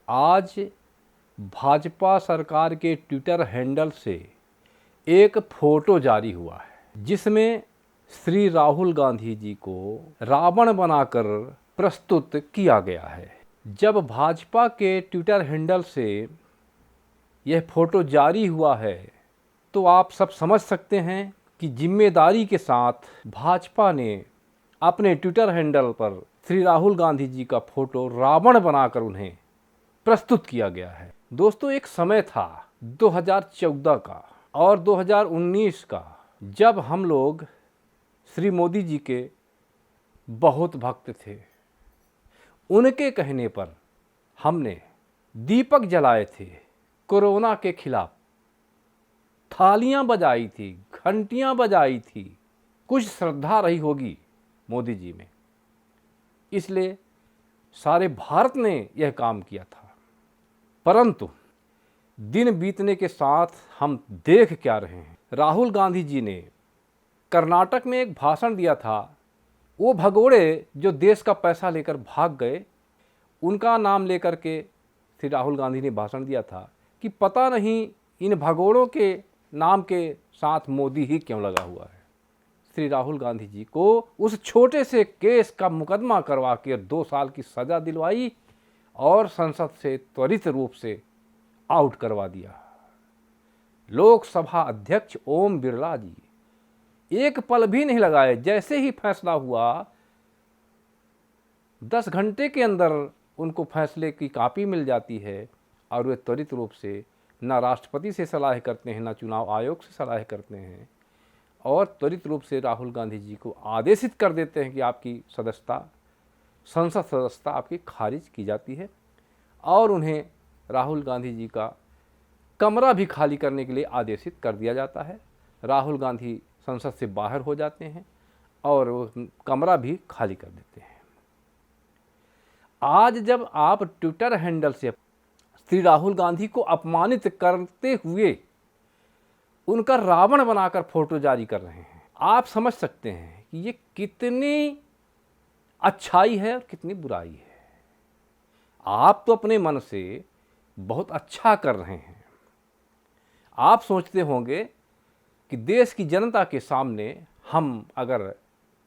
आज भाजपा सरकार के ट्विटर हैंडल से एक फोटो जारी हुआ है जिसमें श्री राहुल गांधी जी को रावण बनाकर प्रस्तुत किया गया है। जब भाजपा के ट्विटर हैंडल से यह फोटो जारी हुआ है तो आप सब समझ सकते हैं कि जिम्मेदारी के साथ भाजपा ने अपने ट्विटर हैंडल पर श्री राहुल गांधी जी का फोटो रावण बनाकर उन्हें प्रस्तुत किया गया है। दोस्तों, एक समय था 2014 का और 2019 का, जब हम लोग श्री मोदी जी के बहुत भक्त थे। उनके कहने पर हमने दीपक जलाए थे, कोरोना के खिलाफ थालियां बजाई थी, घंटियां बजाई थी। कुछ श्रद्धा रही होगी मोदी जी में, इसलिए सारे भारत ने यह काम किया था। परंतु दिन बीतने के साथ हम देख क्या रहे हैं। राहुल गांधी जी ने कर्नाटक में एक भाषण दिया था। वो भगोड़े जो देश का पैसा लेकर भाग गए, उनका नाम लेकर के श्री राहुल गांधी ने भाषण दिया था कि पता नहीं इन भगोड़ों के नाम के साथ मोदी ही क्यों लगा हुआ है। श्री राहुल गांधी जी को उस छोटे से केस का मुकदमा करवा के 2 साल की सज़ा दिलवाई और संसद से त्वरित रूप से आउट करवा दिया। लोकसभा अध्यक्ष ओम बिरला जी एक पल भी नहीं लगाए। जैसे ही फैसला हुआ, 10 घंटे के अंदर उनको फैसले की कॉपी मिल जाती है और वे त्वरित रूप से न राष्ट्रपति से सलाह करते हैं, न चुनाव आयोग से सलाह करते हैं और त्वरित रूप से राहुल गांधी जी को आदेशित कर देते हैं कि आपकी सदस्यता, संसद सदस्यता आपकी खारिज की जाती है और उन्हें राहुल गांधी जी का कमरा भी खाली करने के लिए आदेशित कर दिया जाता है। राहुल गांधी संसद से बाहर हो जाते हैं और वो कमरा भी खाली कर देते हैं। आज जब आप ट्विटर हैंडल से श्री राहुल गांधी को अपमानित करते हुए उनका रावण बनाकर फोटो जारी कर रहे हैं, आप समझ सकते हैं कि ये कितनी अच्छाई है और कितनी बुराई है। आप तो अपने मन से बहुत अच्छा कर रहे हैं। आप सोचते होंगे कि देश की जनता के सामने हम अगर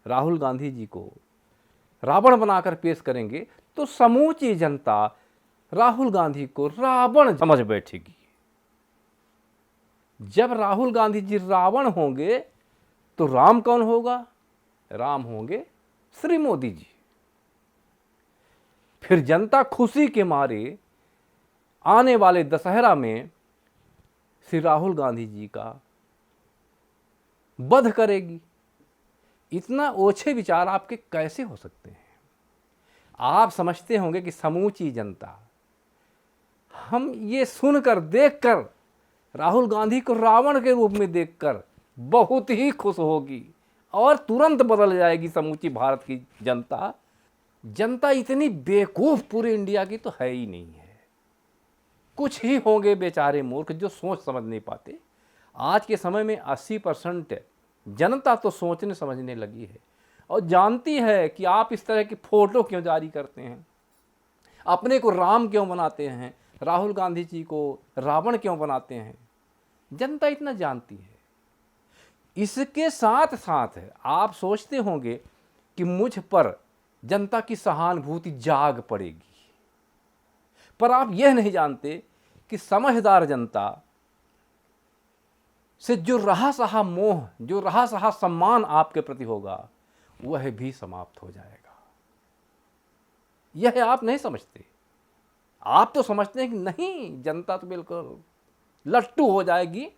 राहुल गांधी जी को रावण बनाकर पेश करेंगे तो समूची जनता राहुल गांधी को रावण समझ बैठेगी। जब राहुल गांधी जी रावण होंगे तो राम कौन होगा? राम होंगे श्री मोदी जी। फिर जनता खुशी के मारे आने वाले दशहरा में श्री राहुल गांधी जी का वध करेगी। इतना ओछे विचार आपके कैसे हो सकते हैं? आप समझते होंगे कि समूची जनता हम ये सुनकर, देखकर, राहुल गांधी को रावण के रूप में देखकर बहुत ही खुश होगी और तुरंत बदल जाएगी समूची भारत की जनता। जनता इतनी बेवकूफ़ पूरे इंडिया की तो है ही नहीं है। कुछ ही होंगे बेचारे मूर्ख जो सोच समझ नहीं पाते। आज के समय में 80% जनता तो सोचने समझने लगी है और जानती है कि आप इस तरह की फ़ोटो क्यों जारी करते हैं, अपने को राम क्यों बनाते हैं, राहुल गांधी जी को रावण क्यों बनाते हैं। जनता इतना जानती है। इसके साथ साथ आप सोचते होंगे कि मुझ पर जनता की सहानुभूति जाग पड़ेगी, पर आप यह नहीं जानते कि समझदार जनता से जो रहा सहा मोह, जो रहा सहा सम्मान आपके प्रति होगा, वह भी समाप्त हो जाएगा। यह आप नहीं समझते। आप तो समझते हैं कि नहीं, जनता तो बिल्कुल लट्टू हो जाएगी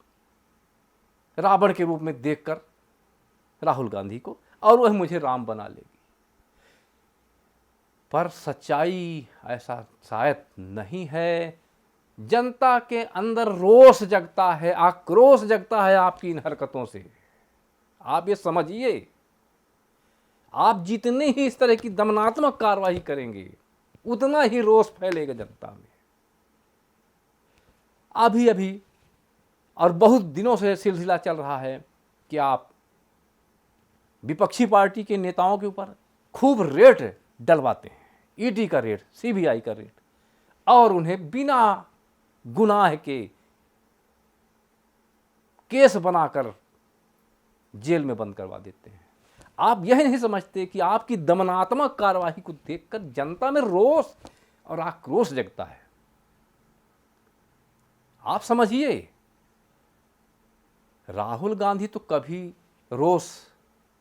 रावण के रूप में देखकर राहुल गांधी को और वह मुझे राम बना लेगी। पर सच्चाई ऐसा शायद नहीं है। जनता के अंदर रोष जगता है, आक्रोश जगता है आपकी इन हरकतों से। आप ये समझिए, आप जितनी ही इस तरह की दमनात्मक कार्रवाई करेंगे उतना ही रोष फैलेगा जनता में। अभी अभी और बहुत दिनों से सिलसिला चल रहा है कि आप विपक्षी पार्टी के नेताओं के ऊपर खूब रेट डलवाते हैं, ईडी का रेट, सीबीआई का रेट, और उन्हें बिना गुनाह के केस बनाकर जेल में बंद करवा देते हैं। आप यह नहीं समझते कि आपकी दमनात्मक कार्रवाई को देखकर जनता में रोष और आक्रोश जगता है। आप समझिए, राहुल गांधी तो कभी रोष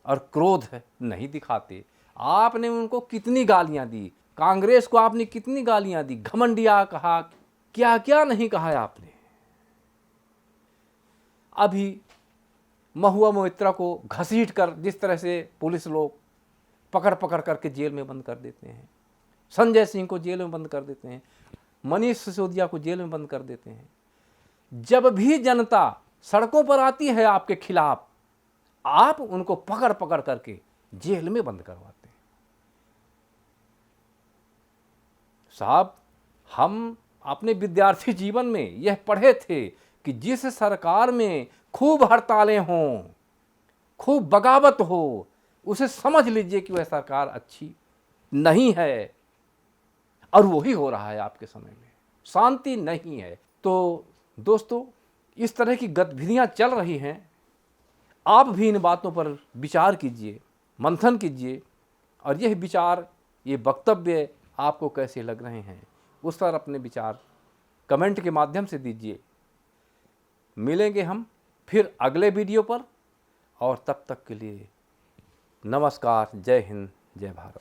और क्रोध नहीं दिखाते। आपने उनको कितनी गालियां दी, कांग्रेस को आपने कितनी गालियां दी, घमंडिया कहा, क्या क्या नहीं कहा है आपने। अभी महुआ मोइत्रा को घसीट कर जिस तरह से पुलिस लोग पकड़ पकड़ करके जेल में बंद कर देते हैं, संजय सिंह को जेल में बंद कर देते हैं, मनीष सिसोदिया को जेल में बंद कर देते हैं। जब भी जनता सड़कों पर आती है आपके खिलाफ, आप उनको पकड़ पकड़ करके जेल में बंद करवाते हैं। साहब, हम अपने विद्यार्थी जीवन में यह पढ़े थे कि जिस सरकार में खूब हड़तालें हों, खूब बगावत हो, उसे समझ लीजिए कि वह सरकार अच्छी नहीं है। और वही हो रहा है आपके समय में, शांति नहीं है। तो दोस्तों, इस तरह की गतिविधियां चल रही हैं। आप भी इन बातों पर विचार कीजिए, मंथन कीजिए, और यह विचार, ये वक्तव्य आपको कैसे लग रहे हैं उस पर अपने विचार कमेंट के माध्यम से दीजिए। मिलेंगे हम फिर अगले वीडियो पर, और तब तक के लिए नमस्कार। जय हिंद, जय भारत।